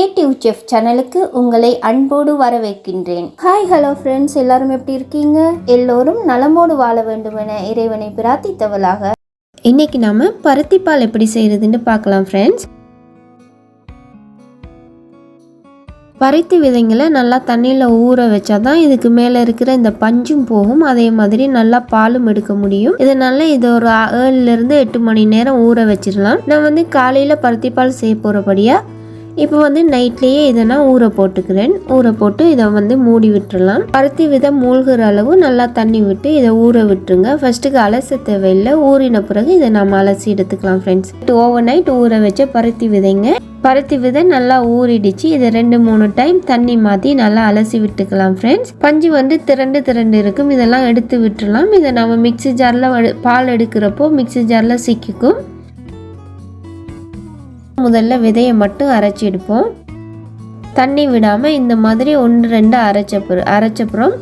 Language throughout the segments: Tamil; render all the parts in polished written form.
கிரியேட்டிவ் செஃப் சேனலுக்கு உங்களை அன்போடு வரவேற்கின்றேன். ஹாய் ஹலோ ஃப்ரெண்ட்ஸ், எல்லாரும் எப்படி இருக்கீங்க? எல்லோரும் நலமோடு வாழ வேண்டுமென இறைவனை பிரார்த்தித்தவளாக இன்னைக்கு நாம பருத்திப்பால் எப்படி செய்யறதுன்னு பார்க்கலாம் ஃப்ரெண்ட்ஸ். பருத்தி விதைங்களை நல்லா தண்ணியில் ஊற வச்சாதான் இதுக்கு மேலே இருக்கிற இந்த பஞ்சும் போகும், அதே மாதிரி நல்லா பாலும் எடுக்க முடியும். இதனால இது ஒரு 7லேருந்து 8 மணி நேரம் ஊற வச்சிடலாம். நான் காலையில் பருத்திப்பால் செய்ய போகிறபடியா இப்போ நைட்லேயே இதை நான் ஊற போட்டுக்கிறேன். ஊற போட்டு இதை மூடி விட்டுறலாம். பருத்தி விதை மூழ்கிற அளவு நல்லா தண்ணி விட்டு இதை ஊற விட்டுருங்க. ஃபர்ஸ்ட்டுக்கு அலச தேவையில்லை, ஊறின பிறகு இதை நம்ம அலசி எடுத்துக்கலாம் ஃப்ரெண்ட்ஸ். ஓவர் நைட் ஊற வச்ச பருத்தி விதைங்க. பருத்தி விதை நல்லா ஊறிடுச்சு. இதை 2-3 டைம் தண்ணி மாற்றி நல்லா அலசி விட்டுக்கலாம் ஃப்ரெண்ட்ஸ். பஞ்சு திரண்டு இருக்கும், இதெல்லாம் எடுத்து விட்டுறலாம். இதை நம்ம மிக்ஸி ஜாரில் பால் எடுக்கிறப்போ மிக்ஸி ஜாரில் சிக்கிக்கும். முதல்ல விதையை மட்டும் அரைச்சி எடுப்போம். தண்ணி விடாமல் இந்த மாதிரி 1-2 அரைச்சப்புறம்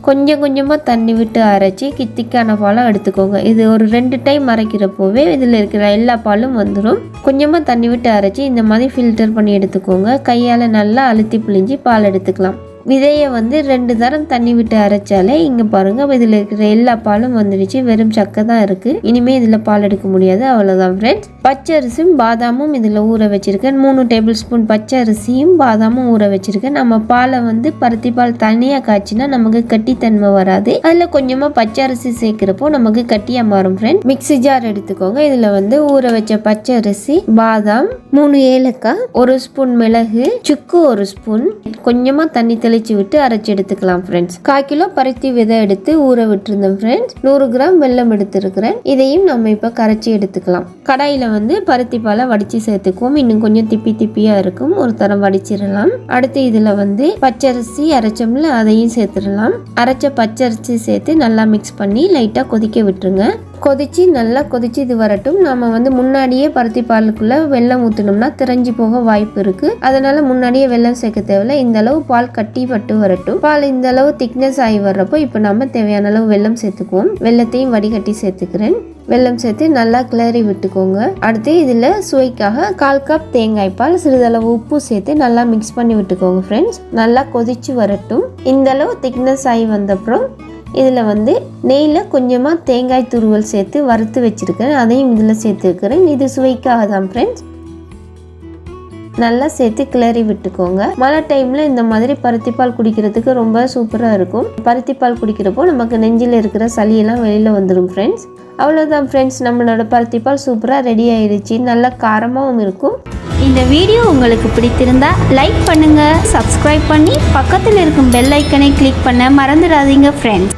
கொஞ்சம் கொஞ்சமாக தண்ணி விட்டு அரைச்சி திக்கான பாலம் எடுத்துக்கோங்க. இது ஒரு 2 டைம் அரைக்கிறப்போவே இதில் இருக்கிற எல்லா பாலும் வந்துடும். கொஞ்சமாக தண்ணி விட்டு அரைச்சி இந்த மாதிரி ஃபில்டர் பண்ணி எடுத்துக்கோங்க. கையால் நல்லா அழுத்தி பிழிஞ்சி பால் எடுத்துக்கலாம். விதையை 2 தரம் தண்ணி விட்டு அரைச்சாலே இங்கே பாருங்கள் இதில் இருக்கிற எல்லா பாலும் வந்துடுச்சு. வெறும் சக்கை தான் இருக்குது. இனிமேல் இதில் பால் எடுக்க முடியாது, அவ்வளோதான் ஃப்ரெண்ட்ஸ். பச்சரிசியும் பாதாமும் இதில் ஊற வச்சுருக்கேன். 3 டேபிள் ஸ்பூன் பச்சரிசியும் பாதாமும் ஊற வச்சுருக்கேன். நம்ம பாலை பருத்தி பால் தனியாக காய்ச்சினா நமக்கு கட்டித்தன்மை வராது. அதில் கொஞ்சமாக பச்சரிசி சேர்க்குறப்போ நமக்கு கட்டியாக மாறும் ஃப்ரெண்ட். மிக்ஸி ஜார் எடுத்துக்கோங்க. இதில் ஊற வச்ச பச்சரிசி, பாதாம், 3 ஏலக்காய், 1 ஸ்பூன் மிளகு, சுக்கு 1 ஸ்பூன், கொஞ்சமாக தண்ணி தெளிச்சு விட்டு அரைச்சி எடுத்துக்கலாம் ஃப்ரெண்ட்ஸ். 1/4 கிலோ பருத்தி விதை எடுத்து ஊற விட்டுருந்தேன் ஃப்ரெண்ட்ஸ். 100 கிராம் வெல்லம் எடுத்துருக்கிறேன். இதையும் நம்ம இப்போ கரைச்சி எடுத்துக்கலாம். கடாயில் பருத்தி பாலை வடித்து சேர்த்துக்குவோம். இன்னும் கொஞ்சம் திப்பியாக இருக்கும், ஒரு தரம் வடிச்சிடலாம். அடுத்து இதில் பச்சரிசி அரைச்சோம்ல அதையும் சேர்த்துடலாம். அரைச்ச பச்சரிசி சேர்த்து நல்லா மிக்ஸ் பண்ணி லைட்டாக கொதிக்க விட்டுருங்க. நல்லா கொதிச்சு இது வரட்டும். நம்ம முன்னாடியே பருத்தி பாலுக்குள்ள வெல்லம் ஊற்றணும்னா திரஞ்சி போக வாய்ப்பு இருக்கு. அதனால முன்னாடியே வெல்லம் சேர்க்க தேவையில்லை. இந்த அளவு பால் கட்டி பட்டு வரட்டும். பால் இந்த அளவு திக்னஸ் ஆகி வர்றப்போ இப்போ நம்ம தேவையான அளவு வெல்லம் சேர்த்துக்குவோம். வெல்லத்தையும் வடிகட்டி சேர்த்துக்கிறேன். வெல்லம் சேர்த்து நல்லா கிளறி விட்டுக்கோங்க. அடுத்து இதில் சுவைக்காக 1/4 கப் தேங்காய் பால், சிறிதளவு உப்பு சேர்த்து நல்லா மிக்ஸ் பண்ணி விட்டுக்கோங்க ஃப்ரெண்ட்ஸ். நல்லா கொதிச்சு வரட்டும். இந்த அளவு திக்னஸ் ஆகி வந்தப்புறம் இதில் நெய்யில் கொஞ்சமாக தேங்காய் துருவல் சேர்த்து வறுத்து வச்சுருக்கேன். அதையும் இதில் சேர்த்துருக்கிறேன். இது சுவைக்காக தான் ஃப்ரெண்ட்ஸ். நல்லா சேர்த்து கிளறி விட்டுக்கோங்க. மழை டைமில் இந்த மாதிரி பருத்திப்பால் குடிக்கிறதுக்கு ரொம்ப சூப்பராக இருக்கும். பருத்திப்பால் குடிக்கிறப்போ நமக்கு நெஞ்சில் இருக்கிற சளியெல்லாம் வெளியில் வந்துடும் ஃப்ரெண்ட்ஸ். அவ்வளோதான் ஃப்ரெண்ட்ஸ், நம்மளோட பருத்திப்பால் சூப்பராக ரெடி ஆயிடுச்சு. நல்லா காரமாகவும் இருக்கும். இந்த வீடியோ உங்களுக்கு பிடித்திருந்தா லைக் பண்ணுங்கள், சப்ஸ்கிரைப் பண்ணி பக்கத்தில் இருக்கும் பெல் ஐக்கனை கிளிக் பண்ண மறந்துடாதீங்க ஃப்ரெண்ட்ஸ்.